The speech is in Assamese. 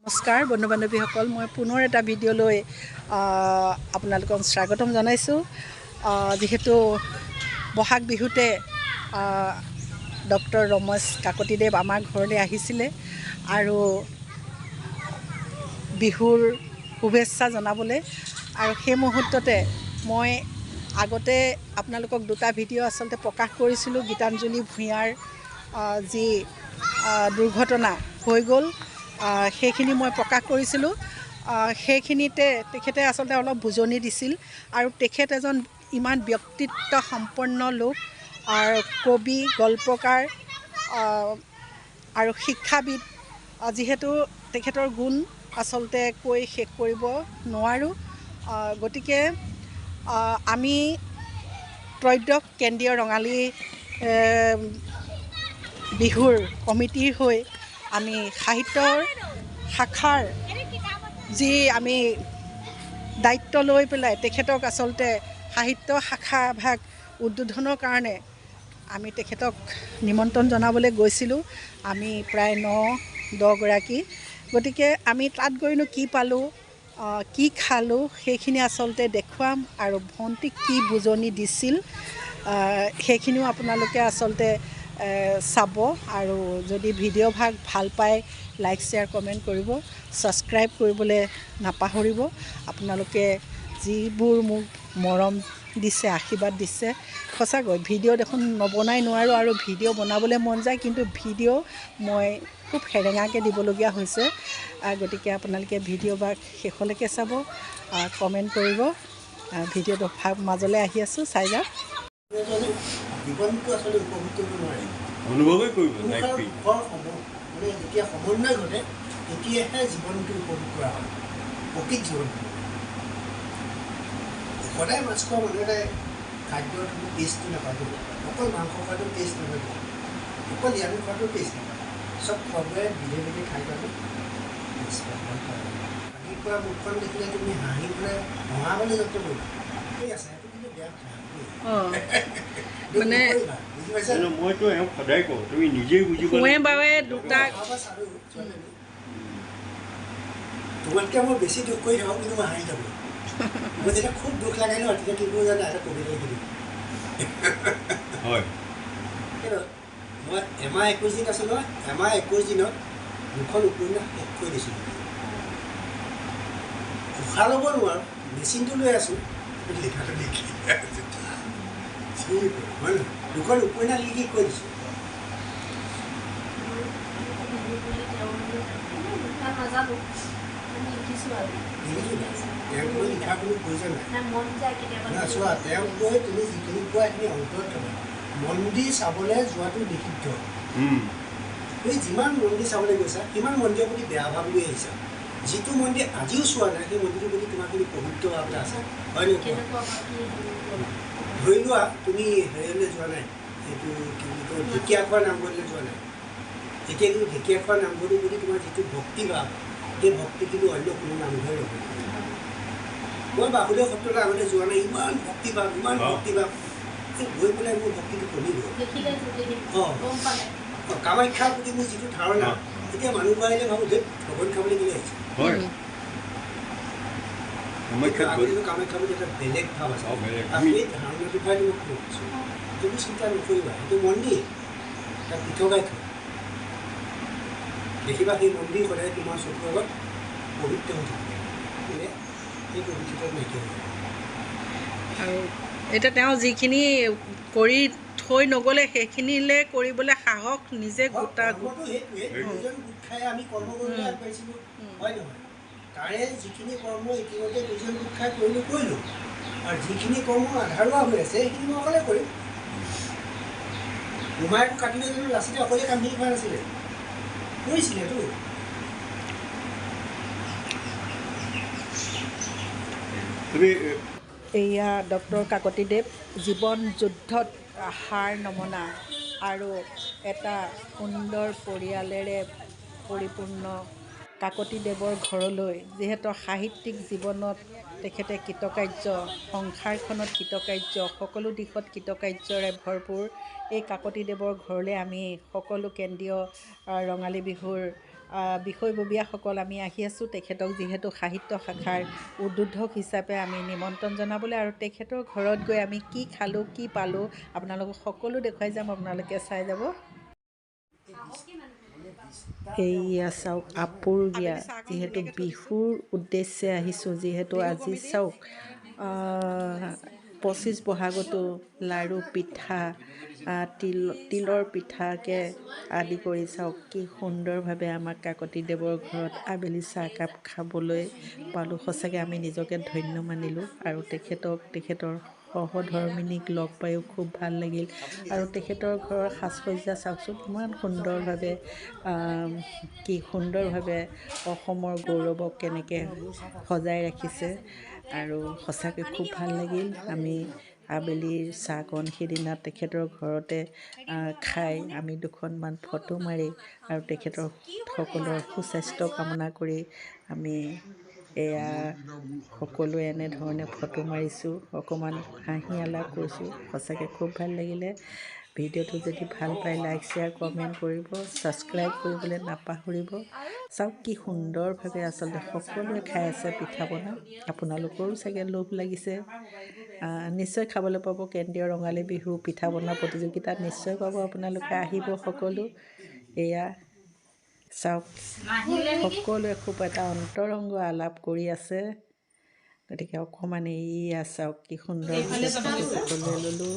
নমস্কাৰ বন্ধু বান্ধৱীসকল, মই পুনৰ এটা ভিডিঅ' লৈ আপোনালোকক স্বাগতম জনাইছোঁ। যিহেতু বহাগ বিহুতে ডক্টৰ ৰমেশ কাকতিদেৱ আমাৰ ঘৰলৈ আহিছিলে আৰু বিহুৰ শুভেচ্ছা জনাবলৈ, আৰু সেই মুহূৰ্ততে মই আগতে আপোনালোকক দুটা ভিডিঅ' আচলতে প্ৰকাশ কৰিছিলোঁ। গীতাঞ্জলি ভূঞাৰ যি দুৰ্ঘটনা হৈ গ'ল, সেইখিনি মই প্ৰকাশ কৰিছিলোঁ। সেইখিনিতে তেখেতে আচলতে অলপ বুজনি দিছিল, আৰু তেখেত এজন ইমান ব্যক্তিত্ব সম্পন্ন লোক, আৰু কবি, গল্পকাৰ আৰু শিক্ষাবিদ। যিহেতু তেখেতৰ গুণ আচলতে কৈ শেষ কৰিব নোৱাৰোঁ। গতিকে আমি ত্ৰয়োদশ কেন্দ্ৰীয় ৰঙালী বিহুৰ কমিটিৰ হৈ আমি সাহিত্যৰ শাখাৰ যি আমি দায়িত্ব লৈ পেলাই তেখেতক আচলতে সাহিত্য শাখা ভাগ উদ্বোধনৰ কাৰণে আমি তেখেতক নিমন্ত্ৰণ জনাবলৈ গৈছিলোঁ। আমি প্ৰায় 9-10 গৰাকী। গতিকে আমি তাত গৈনো কি পালোঁ, কি খালোঁ, সেইখিনি আচলতে দেখুৱাম, আৰু ভণ্টিক কি বুজনি দিছিল সেইখিনিও আপোনালোকে আচলতে চাব। আৰু যদি ভিডিঅ' ভাগ ভাল পায়, লাইক, শ্বেয়াৰ, কমেণ্ট কৰিব, ছাবস্ক্ৰাইব কৰিবলৈ নাপাহৰিব। আপোনালোকে যিবোৰ মোক মৰম দিছে, আশীৰ্বাদ দিছে, সঁচাকৈ ভিডিঅ' দেখোন নবনাই নোৱাৰোঁ, আৰু ভিডিঅ' বনাবলৈ মন যায়, কিন্তু ভিডিঅ' মই খুব সেৰেঙাকৈ দিবলগীয়া হৈছে। গতিকে আপোনালোকে ভিডিঅ' ভাগ শেষলৈকে চাব, কমেণ্ট কৰিব। ভিডিঅ'টো ভাগ মাজলৈ আহি আছোঁ, চাই যাওক। জীৱনটো আচলতে উপভোগ কৰিব নোৱাৰি, অনুভৱেই কৰিব মানে যেতিয়া সমন্বয় ঘটে তেতিয়াহে জীৱনটো উপভোগ কৰা হয়, প্ৰকৃত জীৱনটো। সদায় মাছ খোৱা মানুহ এটাই খাদ্যৰ টেষ্টটো নাপায়, অকল মাংস খোৱাটো টেষ্ট নাপায়, অকল নিৰামিষ খোৱাটো টেষ্ট নাপায়, চব খোৱাবোৰে বিধে বিধে খাই পালে টেষ্ট পায়। হাঁহি খোৱা মুখখন দেখিলে তুমি হাঁহি পেলাই হহাবলৈ যত্ন কৰিবা, ঠিক আছে, সেইটো কিন্তু বেয়া কথা। মানে মইতো এওঁ সদায় কওঁ, তুমি নিজেই বুজিব দুটা তোমাতকৈ মই বেছি দুখ কৰি থাকোঁ, কিন্তু মই হাঁহি থাকোঁ। মই যেতিয়া খুব দুখ লাগে ন, তেতিয়া কি কৰোঁ জানো, এটা কবিতা লিখি হয়। মই এমাহ 21 দিন আছোঁ নহয়, এমাহ 21 দিনত দুখন উপন্যাস শেষ কৰি দিছিলোঁ। উশাহ ল'ব নোৱাৰোঁ, মেচিনটো লৈ আছোঁ, লিখাটো লিখি হয় নহয়, দুখন উপন্যাস লিখি কৈ দিছোঁ। তেওঁক লৈ লিখাৰ কোনো প্ৰয়োজন নাই। চোৱা, তেওঁক লৈ তুমি যিখিনি কোৱা সেইখিনি অন্তৰত থকা। মন্দিৰ চাবলৈ যোৱাটো নিষিদ্ধ। তুমি যিমান মন্দিৰ চাবলৈ গৈছা, সিমান মন্দিৰৰ প্ৰতি বেয়া ভাৱ লৈ আহিছা। যিটো মন্দিৰ আজিও চোৱা নাই, সেই মন্দিৰটোৰ প্ৰতি তোমাৰ কিন্তু পবিত্ৰ ভাৱ এটা আছে, হয় নহয়? ধৰি লোৱা তুমি হেৰিলৈ যোৱা নাই, এইটো কি বুলি কয়, ঢেকীয়াখোৱা নামঘৰলৈ যোৱা নাই। এতিয়া কিন্তু ঢেকীয়াখোৱা নামঘৰটোৰ প্ৰতি তোমাৰ যিটো ভক্তি ভাৱ, সেই ভক্তি কিন্তু অন্য কোনো নামঘৰে নহয়। মই বাসুদেৱ সত্ৰলৈ আগতে যোৱা নাই, ইমান ভক্তি ভাৱ, ইমান ভক্তি ভাৱ, গৈ পেলাই মোৰ ভক্তিটো কমি গ'ল। কামাখ্যাৰ প্ৰতি মোৰ যিটো ধাৰণা, এতিয়া মানুহ আহিলে ভাবোঁ যে ভগৱান খাবলৈ কেলৈ আহিছে। কামাখ্যা প্ৰতি এটা বেলেগ ভাৱ আছে, আৰু সেই ধাৰণাটো পৰাই মই কৈছোঁ, তুমি চিন্তা নকৰিবা, সেইটো মন্দিৰ তাক পৃথকাই থোৱা। দেখিবা সেই মন্দিৰ সদায় তোমাৰ চকুৰ আগত পবিত্ৰ হৈ থাকে, সেই পবিত্ৰতা নাইকিয়া হৈ যায়। আৰু এতিয়া তেওঁ যিখিনি কৰি থৈ নগ'লে, সেইখিনিলৈ কৰিবলৈ সাহস নিজে গোটা সেইটোৱে, দুজন গোট খাই আমি কৰ্ম কৰিবলৈ আগবাঢ়িছিলোঁ, হয় নহয়? তাৰে যিখিনি কৰ্ম ইতিমধ্যে দুজন গোট খাই কৰিলোঁ, আৰু যিখিনি কৰ্ম আধাৰুৱা হৈ আছে সেইখিনি মই অকলে কৰিম। মোমাইকো কাটিলে জানো লাচিতে অকলে কামখিনি কৰা নাছিলে, কৰিছিলেতো। এয়া ডক্টৰ কাকতিদেৱ, জীৱন যুদ্ধত হাৰ নমনা আৰু এটা সুন্দৰ পৰিয়ালেৰে পৰিপূৰ্ণ কাকতিদেৱৰ ঘৰলৈ, যিহেতু সাহিত্যিক জীৱনত তেখেতে কৃতকাৰ্য, সংসাৰখনত কৃতকাৰ্য, সকলো দিশত কৃতকাৰ্যৰে ভৰপূৰ। এই কাকতিদেৱৰ ঘৰলৈ আমি সকলো কেন্দ্ৰীয় ৰঙালী বিহুৰ বিষয়ববীয়াসকল আমি আহি আছোঁ তেখেতক যিহেতু সাহিত্য শাখাৰ উদ্বোধক হিচাপে আমি নিমন্ত্ৰণ জনাবলৈ আৰু তেখেতৰ ঘৰত গৈ আমি কি খালোঁ কি পালোঁ আপোনালোকক সকলো দেখুৱাই যাম আপোনালোকে চাই যাব এইয়া চাওক আপুৰুগীয়া যিহেতু বিহুৰ উদ্দেশ্যে আহিছোঁ যিহেতু আজি চাওক 25 বহাগতো লাড়ু পিঠা তিলৰ পিঠাকে আদি কৰি চাওক কি সুন্দৰভাৱে আমাক কাকতিদেৱৰ ঘৰত আবেলি চাহকাপ খাবলৈ পালোঁ সঁচাকৈ আমি নিজকে ধন্য মানিলোঁ আৰু তেখেতৰ সহধৰ্মিনীক লগ পায়ো খুব ভাল লাগিল আৰু তেখেতৰ ঘৰৰ সাজ সজ্জা চাওকচোন ইমান সুন্দৰভাৱে কি সুন্দৰভাৱে অসমৰ গৌৰৱক কেনেকৈ সজাই ৰাখিছে আৰু সঁচাকৈ খুব ভাল লাগিল আমি আবেলিৰ চাহকণ সিদিনা তেখেতৰ ঘৰতে খাই আমি দুখনমান ফটো মাৰি আৰু তেখেতৰ সকলোৰে সুস্বাস্থ্য কামনা কৰি আমি এয়া সকলোৱে এনেধৰণে ফটো মাৰিছোঁ অকণমান হাঁহি আলাপ কৰিছোঁ সঁচাকৈ খুব ভাল লাগিলে ভিডিঅ'টো যদি ভাল পায় লাইক শ্বেয়াৰ কমেণ্ট কৰিব ছাবস্ক্ৰাইব কৰিবলৈ নাপাহৰিব চাওক কি সুন্দৰভাৱে আচলতে সকলোৱে খাই আছে পিঠা পনা আপোনালোকৰো চাগে লোভ লাগিছে নিশ্চয় খাবলৈ পাব কেন্দ্ৰীয় ৰঙালী বিহু পিঠা পনা প্ৰতিযোগিতা নিশ্চয় পাব আপোনালোকে আহিব সকলো এয়া চাওক সকলোৱে খুব এটা অন্তৰংগ আলাপ কৰি আছে গতিকে অকণমান এয়া চাওক কি সুন্দৰভাৱে সকলোৱে ল'লোঁ